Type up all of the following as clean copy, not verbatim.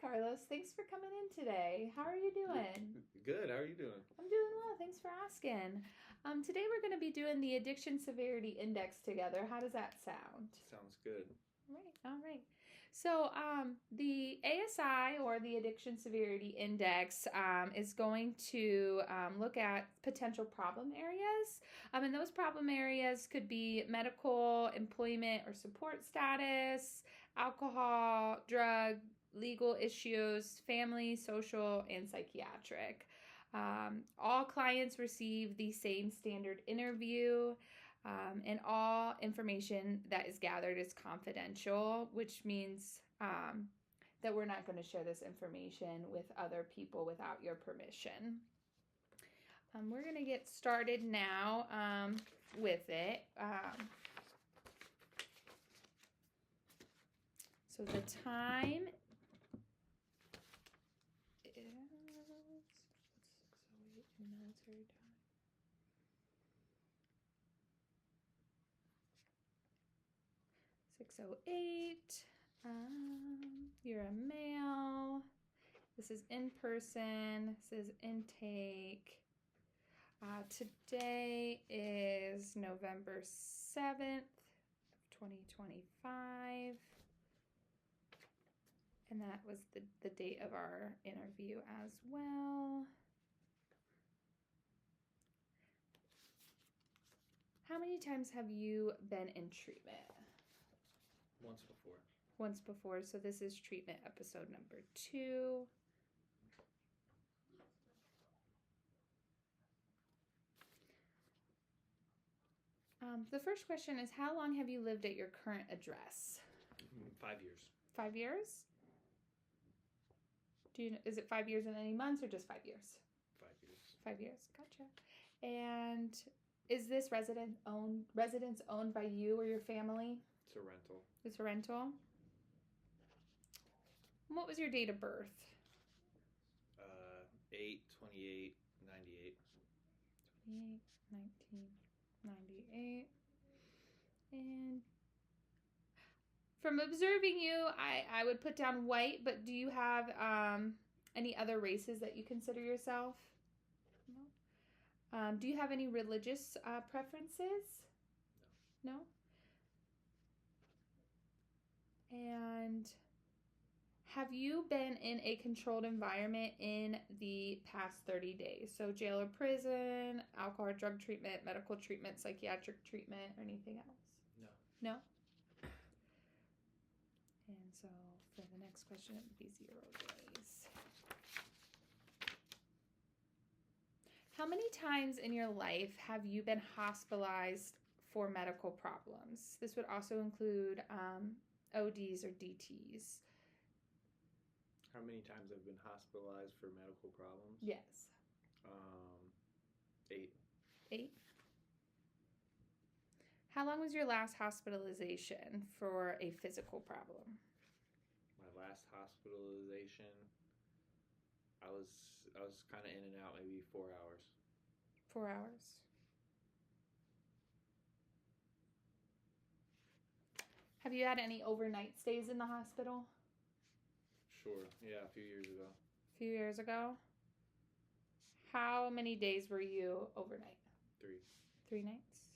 Carlos. Thanks for coming in today. How are you doing? Good. How are you doing? I'm doing well. Thanks for asking. Today we're going to be doing the Addiction Severity Index together. How does that sound? Sounds good. All right. So, the ASI or the Addiction Severity Index is going to look at potential problem areas. And those problem areas could be medical, employment, or support status, alcohol, drug, legal issues, family, social, and psychiatric. All clients receive the same standard interview. And all information that is gathered is confidential, which means that we're not going to share this information with other people without your permission. We're going to get started now with it. So the time is 6:08 in military time. 6:08. You're a male. This is in person. This is intake. Today is November 7th, 2025. And that was the date of our interview as well. How many times have you been in treatment? Once before. Once before. So this is treatment episode number 2. The first question is, how long have you lived at your current address? 5 years. 5 years? Is it 5 years in any months or just 5 years? 5 years. 5 years. Gotcha. And is this residence owned by you or your family? It's a rental. It's a rental. What was your date of birth? 8/28/98. 1998. And from observing you, I would put down white, but do you have any other races that you consider yourself? No. Do you have any religious preferences? No. No? And have you been in a controlled environment in the past 30 days? So jail or prison, alcohol or drug treatment, medical treatment, psychiatric treatment, or anything else? No. No? And so for the next question, it would be 0 days. How many times in your life have you been hospitalized for medical problems? This would also include ODs or DTs. How many times have I been hospitalized for medical problems? Yes. 8. 8. How long was your last hospitalization for a physical problem? My last hospitalization, I was kind of in and out, maybe 4 hours. 4 hours. Have you had any overnight stays in the hospital? Sure. Yeah, a few years ago. A few years ago. How many days were you overnight? 3. 3 nights.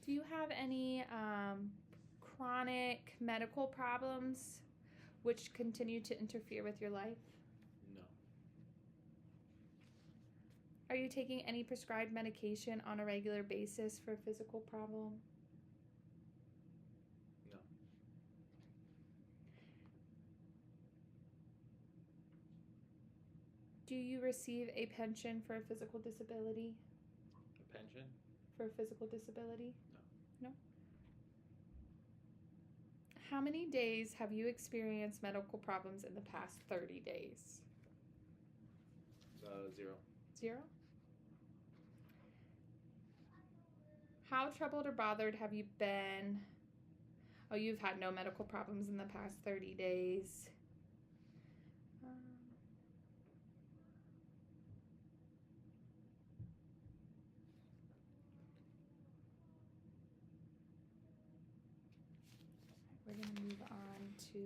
Do you have any chronic medical problems which continue to interfere with your life? No. Are you taking any prescribed medication on a regular basis for a physical problem? No. Do you receive a pension for a physical disability? A pension? For a physical disability? No. No. How many days have you experienced medical problems in the past 30 days? 0. 0? How troubled or bothered have you been Oh, you've had no medical problems in the past 30 days. We're going to move on to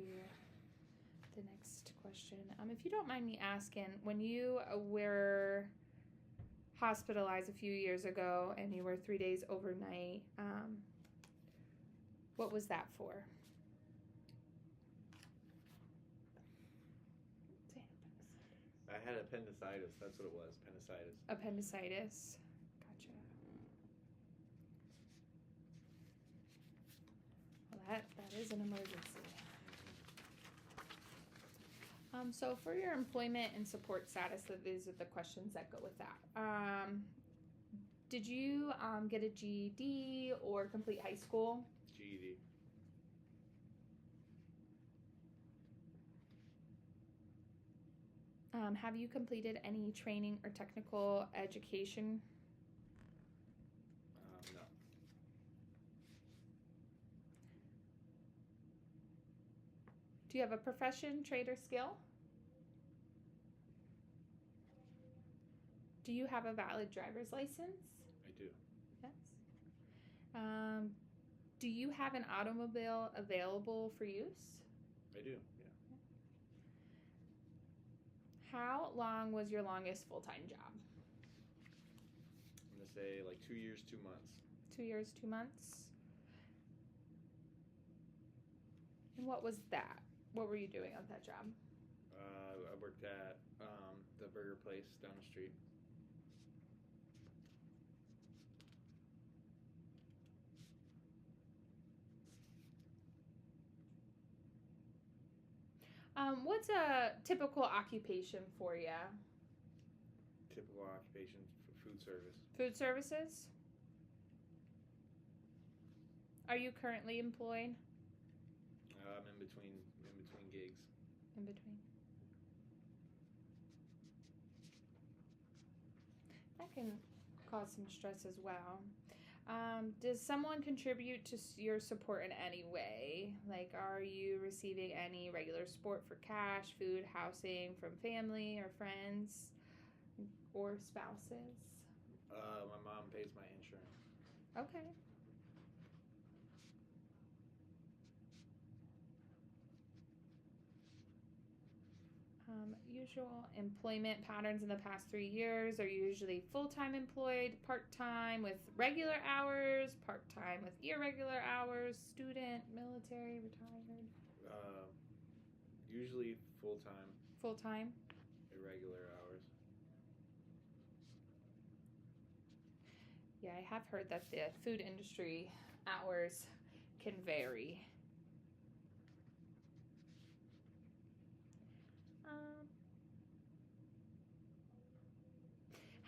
the next question. If you don't mind me asking, when you were hospitalized a few years ago and you were 3 days overnight, what was that for? I had appendicitis. That's what it was. Appendicitis. Appendicitis. Gotcha. Well, that is an emergency. So for your employment and support status, these are the questions that go with that. Did you get a GED or complete high school? GED. Have you completed any training or technical education? No. Do you have a profession, trade, or skill? Do you have a valid driver's license? I do. Yes. Do you have an automobile available for use? I do, yeah. How long was your longest full-time job? I'm going to say like 2 years, 2 months. 2 years, 2 months. And what was that? What were you doing on that job? I worked at the burger place down the street. What's a typical occupation for you? Typical occupation for food service. Food services? Are you currently employed? I'm in between gigs. In between. That can cause some stress as well. Does someone contribute to your support in any way? Like, are you receiving any regular support for cash, food, housing from family or friends or spouses? My mom pays my insurance. Okay. Usual employment patterns in the past 3 years are usually full-time employed, part-time with regular hours, part-time with irregular hours, student, military, retired. Usually full-time. Full-time. Irregular hours. Yeah, I have heard that the food industry hours can vary.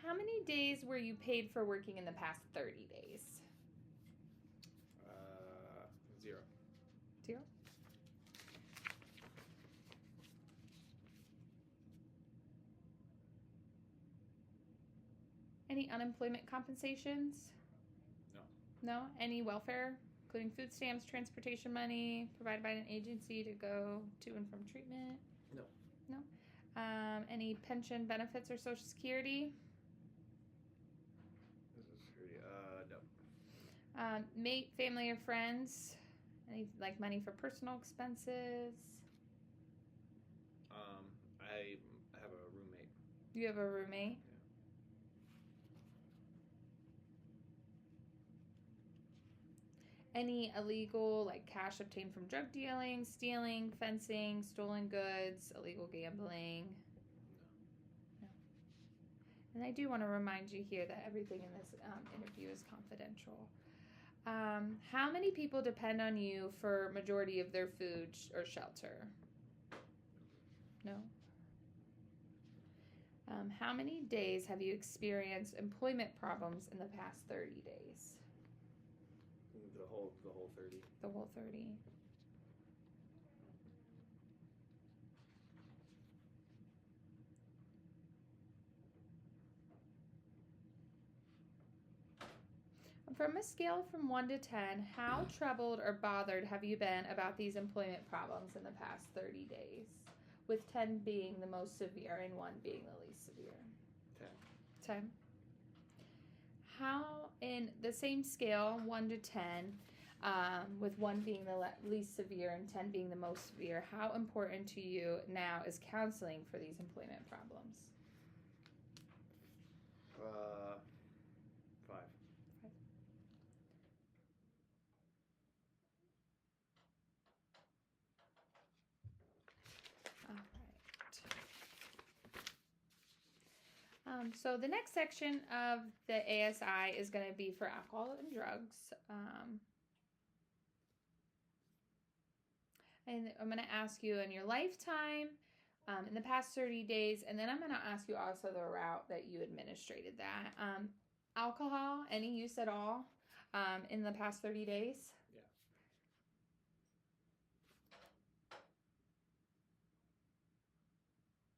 How many days were you paid for working in the past 30 days? 0. 0? Any unemployment compensations? No. No? Any welfare, including food stamps, transportation money provided by an agency to go to and from treatment? No. No? Any pension benefits or Social Security? No. Mate, family, or friends? Any like money for personal expenses? I have a roommate. You have a roommate? Yeah. Any illegal, like cash obtained from drug dealing, stealing, fencing, stolen goods, illegal gambling? No. And I do want to remind you here that everything in this interview is confidential. How many people depend on you for majority of their food or shelter? No. How many days have you experienced employment problems in the past 30 days? The whole 30. The whole 30. From a scale from 1 to 10, how troubled or bothered have you been about these employment problems in the past 30 days? With 10 being the most severe and 1 being the least severe. 10. 10. How, in the same scale, 1 to 10, with 1 being the least severe and 10 being the most severe, how important to you now is counseling for these employment problems? 5. All right. So the next section of the ASI is going to be for alcohol and drugs. And I'm going to ask you in your lifetime, in the past 30 days, and then I'm going to ask you also the route that you administrated that. Alcohol, any use at all in the past 30 days? Yeah.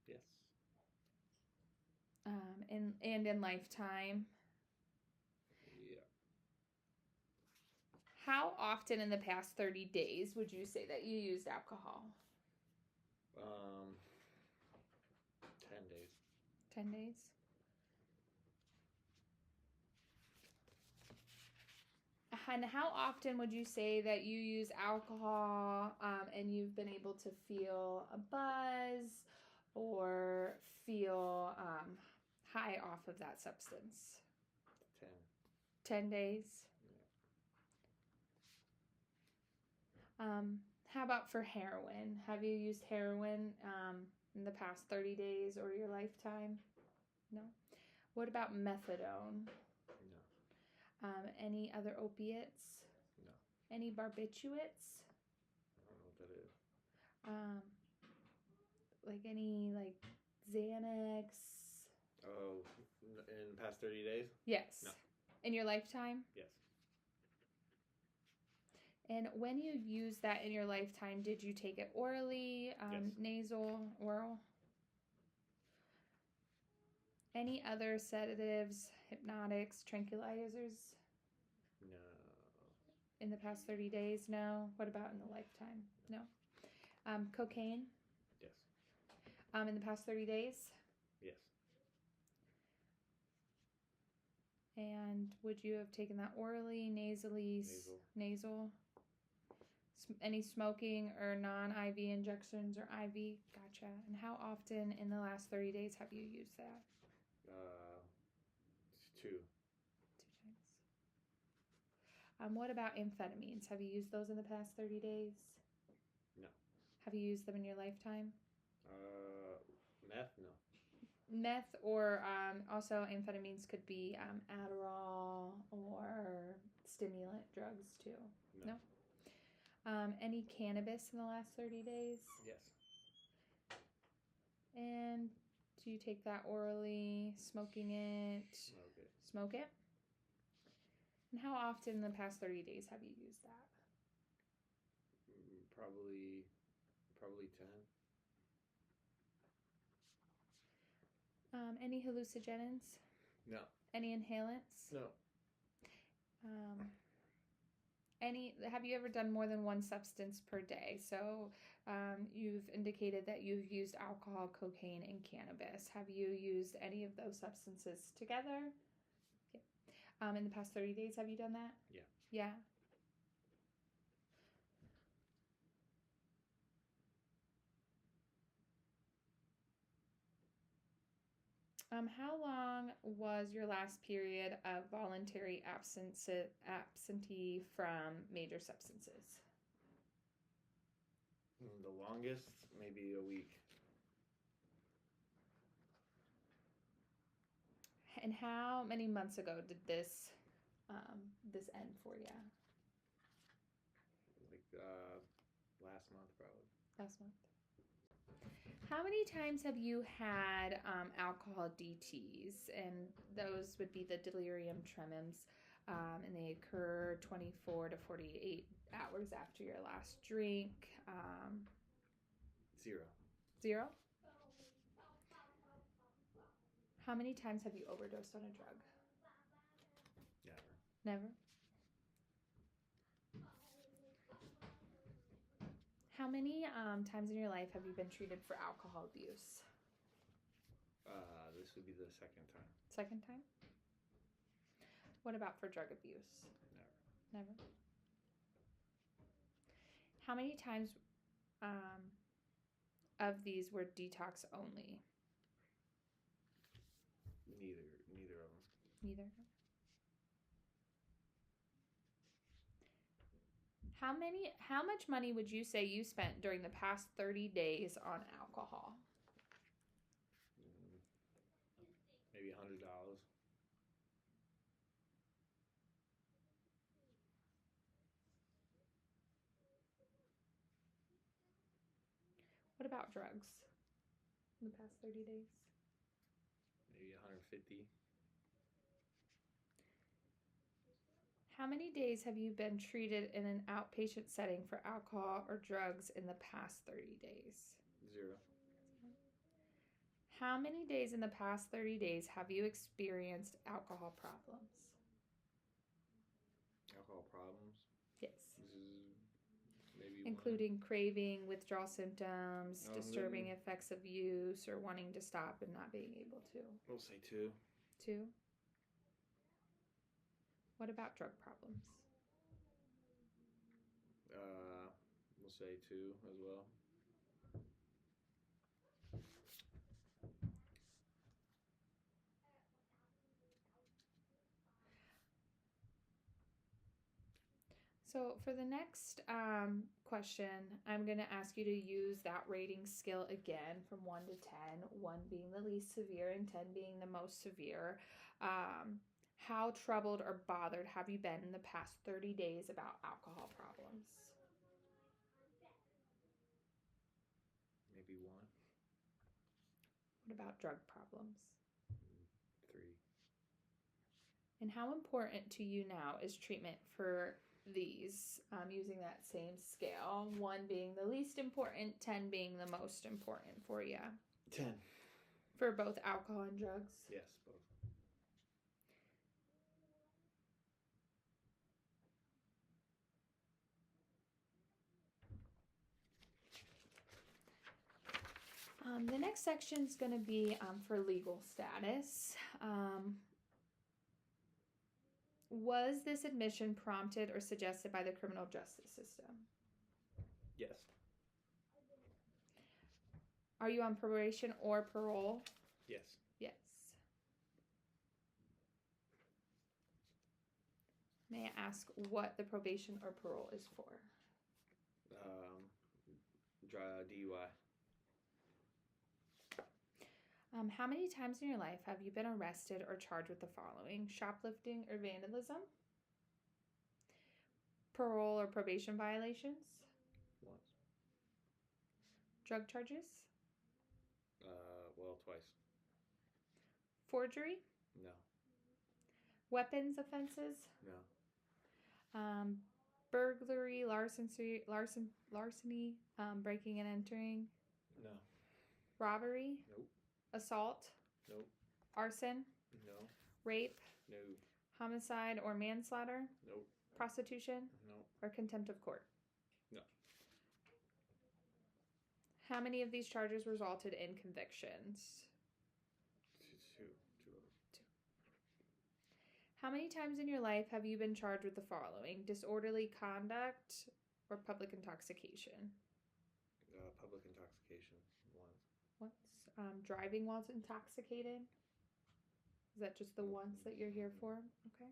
Yes. And in lifetime. Yeah. How often in the past 30 days would you say that you used alcohol? 10 days. 10 days. And how often would you say that you use alcohol and you've been able to feel a buzz or feel high off of that substance? 10. 10 days. Yeah. How about for heroin? Have you used heroin in the past 30 days or your lifetime? No. What about methadone? No. Any other opiates? No. Any barbiturates? I don't know what that is. Like any Xanax? Oh, in the past 30 days? Yes. No. In your lifetime? Yes. And when you used that in your lifetime, did you take it orally, Yes. nasal, oral? Any other sedatives, hypnotics, tranquilizers No. in the past 30 days? No. What about in the lifetime? No. Cocaine? Yes. In the past 30 days? Yes. And would you have taken that orally, nasally? Nasal? Any smoking or non-IV injections or IV? Gotcha. And how often in the last 30 days have you used that? 2. 2 times. What about amphetamines? Have you used those in the past 30 days? No. Have you used them in your lifetime? Meth? No. Meth or also amphetamines could be Adderall or stimulant drugs too. No. Any cannabis in the last 30 days? Yes. And do you take that orally, smoking it? Smoke it. Smoke it? And how often in the past 30 days have you used that? Probably 10. Any hallucinogens? No. Any inhalants? No. Have you ever done more than one substance per day? So you've indicated that you've used alcohol, cocaine, and cannabis. Have you used any of those substances together? Okay. In the past 30 days, have you done that? Yeah. Yeah. How long was your last period of voluntary absentee from major substances? The longest, maybe a week. And how many months ago did this end for you? Last month, probably. Last month. How many times have you had alcohol DTs? And those would be the delirium tremens, and they occur 24 to 48 hours after your last drink. 0. 0? How many times have you overdosed on a drug? Never. Never? How many times in your life have you been treated for alcohol abuse? This would be the second time. Second time? What about for drug abuse? Never. Never. How many times of these were detox only? Neither of them. Neither. How much money would you say you spent during the past 30 days on alcohol? Maybe $100. What about drugs in the past 30 days? Maybe 150. How many days have you been treated in an outpatient setting for alcohol or drugs in the past 30 days? 0. How many days in the past 30 days have you experienced alcohol problems? Alcohol problems. Yes. This is maybe Including craving, withdrawal symptoms, disturbing maybe. effects of use, or wanting to stop and not being able to. We'll say 2. 2. What about drug problems? We'll say 2 as well. So for the next question, I'm going to ask you to use that rating scale again from 1 to 10, 1 being the least severe and 10 being the most severe. How troubled or bothered have you been in the past 30 days about alcohol problems? Maybe 1. What about drug problems? 3. And how important to you now is treatment for these, using that same scale, 1 being the least important, 10 being the most important for you? 10. For both alcohol and drugs? Yes, both. The next section is going to be for legal status. Was this admission prompted or suggested by the criminal justice system? Yes. Are you on probation or parole? Yes. Yes. May I ask what the probation or parole is for? DUI. How many times in your life have you been arrested or charged with the following? Shoplifting or vandalism? Parole or probation violations? Once. Drug charges? Well, twice. Forgery? No. Weapons offenses? No. Burglary, larceny, breaking and entering? No. Robbery? Nope. Assault? Nope. Arson? No. Rape? No. Homicide or manslaughter? Nope. Prostitution? No. Or contempt of court? No. How many of these charges resulted in convictions? 2. How many times in your life have you been charged with the following? Disorderly conduct or public intoxication? Public intoxication. Once. Once. Driving while intoxicated? Is that just the once that you're here for? Okay.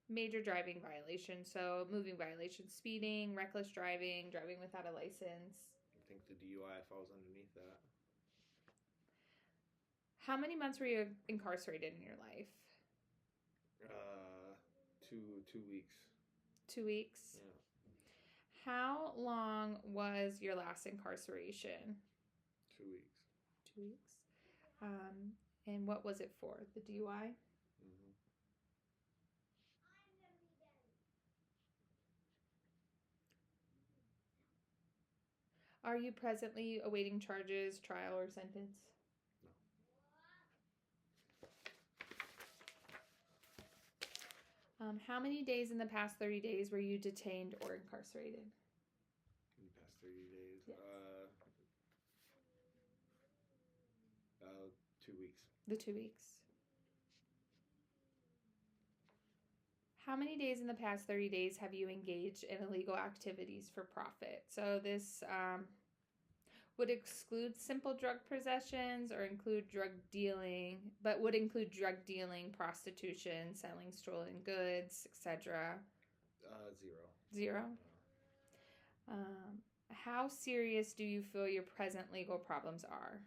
Major driving violation. So moving violations, speeding, reckless driving, driving without a license. I think the DUI falls underneath that. How many months were you incarcerated in your life? 2 weeks. 2 weeks? Yeah. How long was your last incarceration? 2 weeks. 2 weeks. And what was it for? The DUI? Mm-hmm. Are you presently awaiting charges, trial, or sentence? No. How many days in the past 30 days were you detained or incarcerated? In the past 30 days. Yes. 2 weeks. The 2 weeks. How many days in the past 30 days have you engaged in illegal activities for profit? So this would exclude simple drug possessions or include drug dealing, but would include drug dealing, prostitution, selling stolen goods, etc. 0. 0. How serious do you feel your present legal problems are?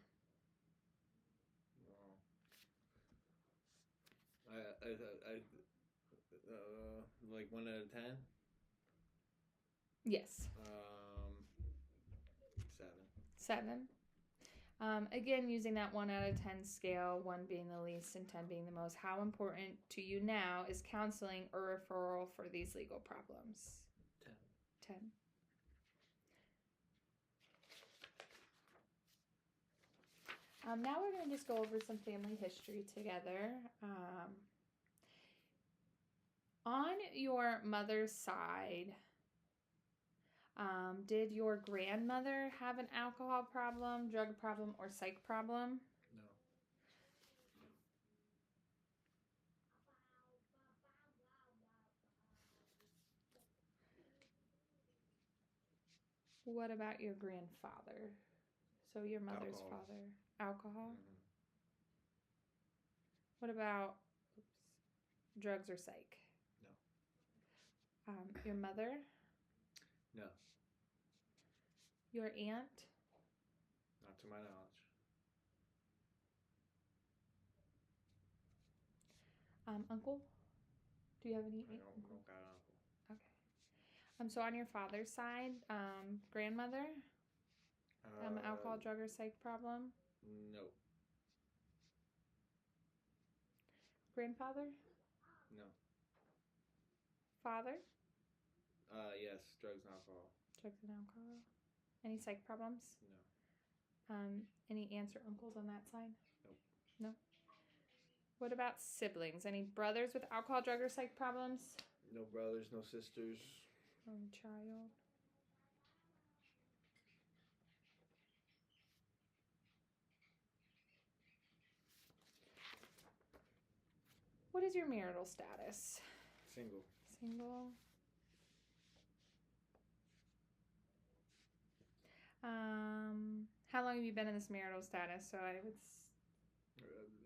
Like 1 out of 10. Yes. 7. 7. Again, using that 1 out of 10 scale, 1 being the least and 10 being the most, how important to you now is counseling or referral for these legal problems? 10. 10. Now we're going to just go over some family history together. On your mother's side, did your grandmother have an alcohol problem, drug problem, or psych problem? No. What about your grandfather? So your mother's Alcohol. father. Alcohol? Mm-hmm. What about drugs or psych? No. Your mother? No. Your aunt? Not to my knowledge. Uncle? Do you have any? I don't got an uncle. Okay. So on your father's side, grandmother? Alcohol, drug, or psych problem? No. Grandfather? No. Father? Yes, drugs and alcohol. Drugs and alcohol. Any psych problems? No. Any aunts or uncles on that side? Nope. No. What about siblings? Any brothers with alcohol, drug, or psych problems? No brothers, no sisters. Only child. What is your marital status? Single. Single. How long have you been in this marital status? So I would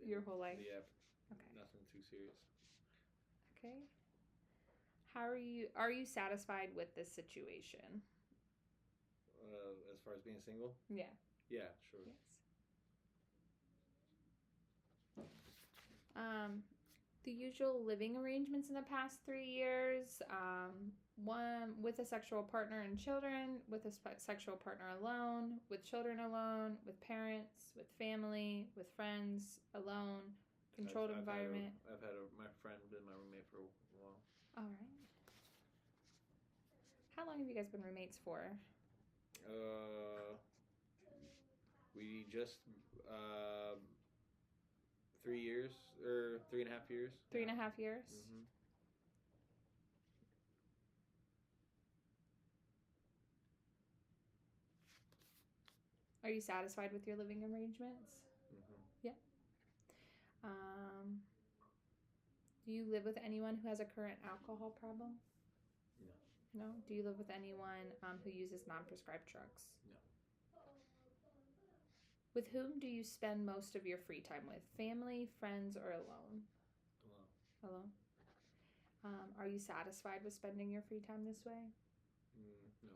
your whole life. Yeah. Okay. Nothing too serious. Okay. How are you satisfied with this situation? As far as being single? Yeah. Yeah, sure. Yes. The usual living arrangements in the past 3 years. One with a sexual partner and children, with a sexual partner alone, with children alone, with parents, with family, with friends, alone, controlled environment. I've had my friend been my roommate for a while. All right. How long have you guys been roommates for? We just 3 years or 3.5 years. 3.5 years. Mm-hmm. Are you satisfied with your living arrangements? Mm-hmm. Yeah. Do you live with anyone who has a current alcohol problem? No. No? Do you live with anyone who uses non-prescribed drugs? No. With whom do you spend most of your free time with? Family, friends, or alone? Alone. Alone? Are you satisfied with spending your free time this way? No.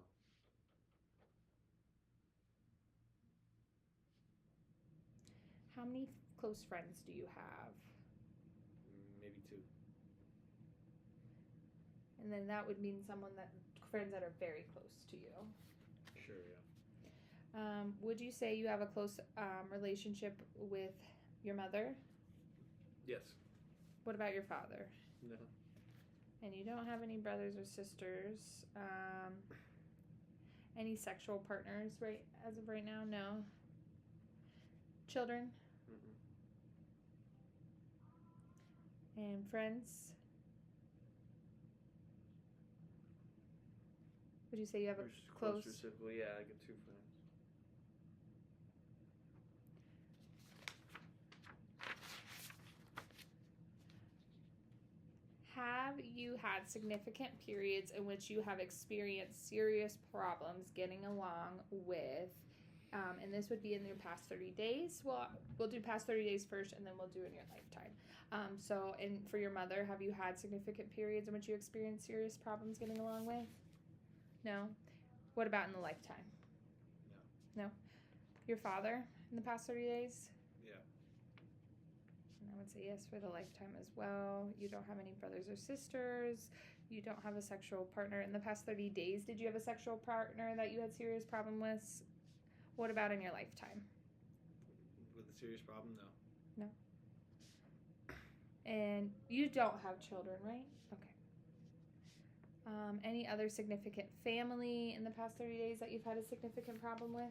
How many close friends do you have? Maybe 2. And then that would mean friends that are very close to you. Sure, yeah. Would you say you have a close relationship with your mother? Yes. What about your father? No. And you don't have any brothers or sisters. Any sexual partners as of right now? No. Children? Mm-mm. And friends? Would you say you have a close reciprocal? Yeah, I get 2 friends. Have you had significant periods in which you have experienced serious problems getting along with, and this would be in your past 30 days? Well, we'll do past 30 days first, and then we'll do in your lifetime. For your mother, have you had significant periods in which you experienced serious problems getting along with? No? What about in the lifetime? No? Your father in the past 30 days? Yeah. And I would say yes for the lifetime as well. You don't have any brothers or sisters. You don't have a sexual partner. In the past 30 days, did you have a sexual partner that you had serious problem with? What about in your lifetime? With a serious problem? No. No. And you don't have children, right? Okay. Any other significant family in the past 30 days that you've had a significant problem with?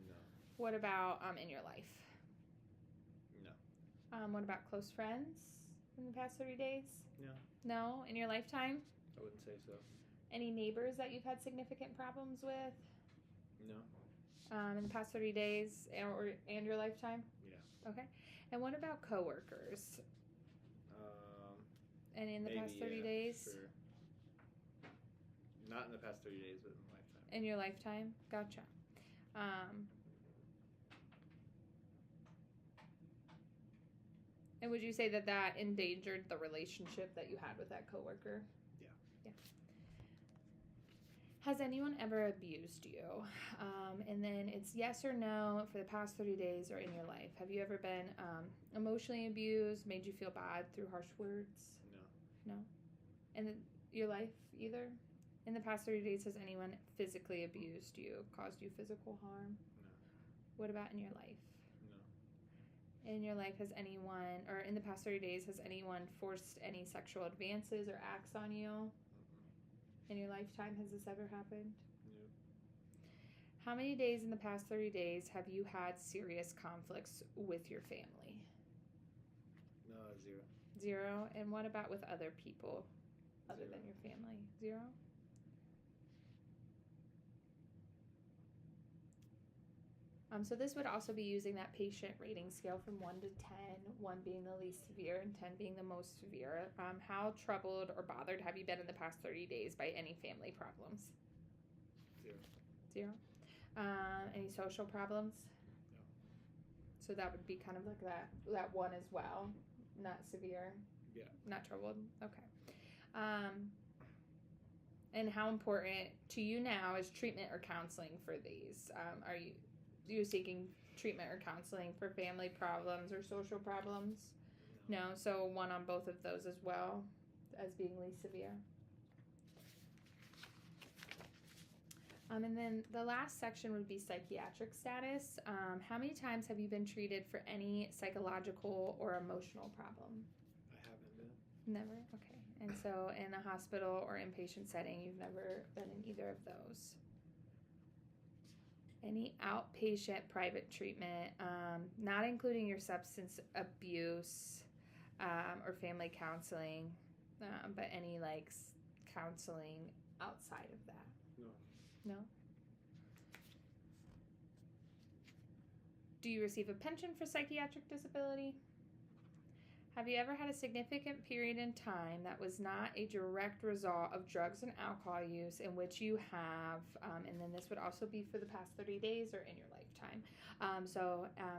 No. What about in your life? No. What about close friends in the past 30 days? No. No? In your lifetime? I wouldn't say so. Any neighbors that you've had significant problems with? No. In the past 30 days and your lifetime? Yeah. Okay. And what about coworkers? And in the past 30 days? Sure. Not in the past 30 days, but in the lifetime. In your lifetime? Gotcha. And would you say that endangered the relationship that you had with that coworker? Yeah. Has anyone ever abused you? And then it's yes or no for the past 30 days or in your life. Have you ever been emotionally abused, made you feel bad through harsh words? No. No? And your life either? In the past 30 days, has anyone physically abused you, caused you physical harm? No. What about in your life? No. In your life, in the past 30 days, has anyone forced any sexual advances or acts on you? Mm-mm. In your lifetime, has this ever happened? No. How many days in the past 30 days have you had serious conflicts with your family? No, 0. 0. And what about with other people other 0. than your family? 0? So this would also be using that patient rating scale from 1 to 10, 1 being the least severe and 10 being the most severe. How troubled or bothered have you been in the past 30 days by any family problems? 0. 0. Any social problems? No. So that would be kind of like that 1 as well. Not severe? Yeah. Not troubled? Okay. And how important to you now is treatment or counseling for these? Are you seeking treatment or counseling for family problems or social problems? No. So 1 on both of those as well as being least severe. And then the last section would be psychiatric status. How many times have you been treated for any psychological or emotional problem? I haven't been. Never? Okay. And so in a hospital or inpatient setting, you've never been in either of those. Any outpatient private treatment, not including your substance abuse or family counseling, but any counseling outside of that? No. No? Do you receive a pension for psychiatric disability? Have you ever had a significant period in time that was not a direct result of drugs and alcohol use in which you have, and then this would also be for the past 30 days or in your lifetime,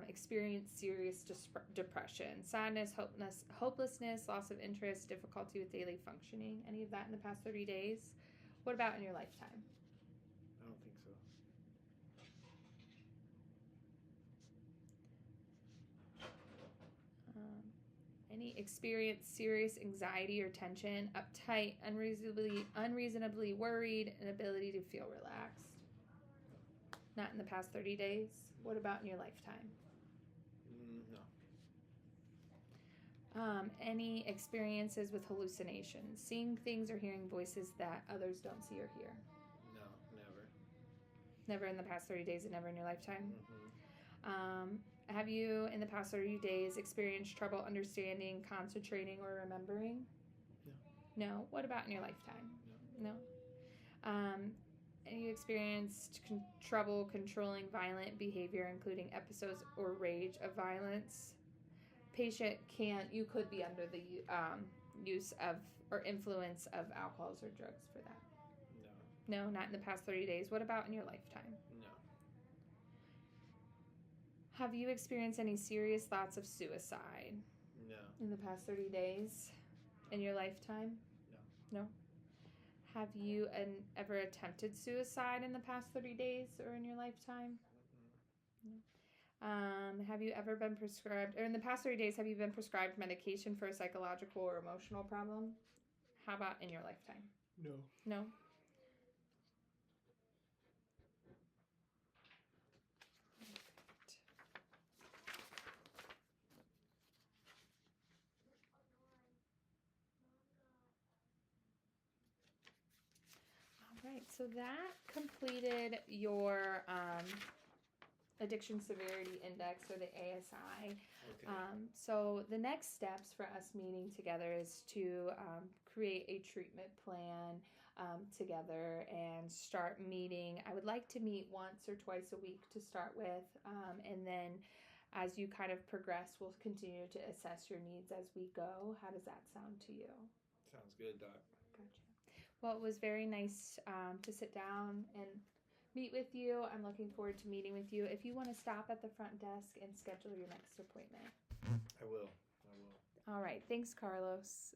experienced serious depression, sadness, hopelessness, loss of interest, difficulty with daily functioning, any of that in the past 30 days? What about in your lifetime? I don't think so. Any experienced serious anxiety or tension, uptight, unreasonably worried, inability to feel relaxed? Not in the past 30 days? What about in your lifetime? No. Any experiences with hallucinations, seeing things or hearing voices that others don't see or hear? No, never. Never in the past 30 days and never in your lifetime? Mm-hmm. Have you, in the past 30 days, experienced trouble understanding, concentrating, or remembering? No. No? What about in your lifetime? No. No? And you experienced trouble controlling violent behavior, including episodes or rage of violence. Patient can't, you could be under the use of or influence of alcohols or drugs for that. No. No, not in the past 30 days. What about in your lifetime? No. Have you experienced any serious thoughts of suicide No. in the past 30 days in your lifetime? No. No. Have you ever attempted suicide in the past 30 days or in your lifetime? No. Have you ever been prescribed, or in the past 30 days, have you been prescribed medication for a psychological or emotional problem? How about in your lifetime? No. No? All right, so that completed your Addiction Severity Index, or the ASI. Okay. So the next steps for us meeting together is to create a treatment plan together and start meeting. I would like to meet once or twice a week to start with, and then as you kind of progress, we'll continue to assess your needs as we go. How does that sound to you? Sounds good, Doc. Gotcha. Well, it was very nice to sit down and meet with you. I'm looking forward to meeting with you. If you want to stop at the front desk and schedule your next appointment. I will. All right. Thanks, Carlos.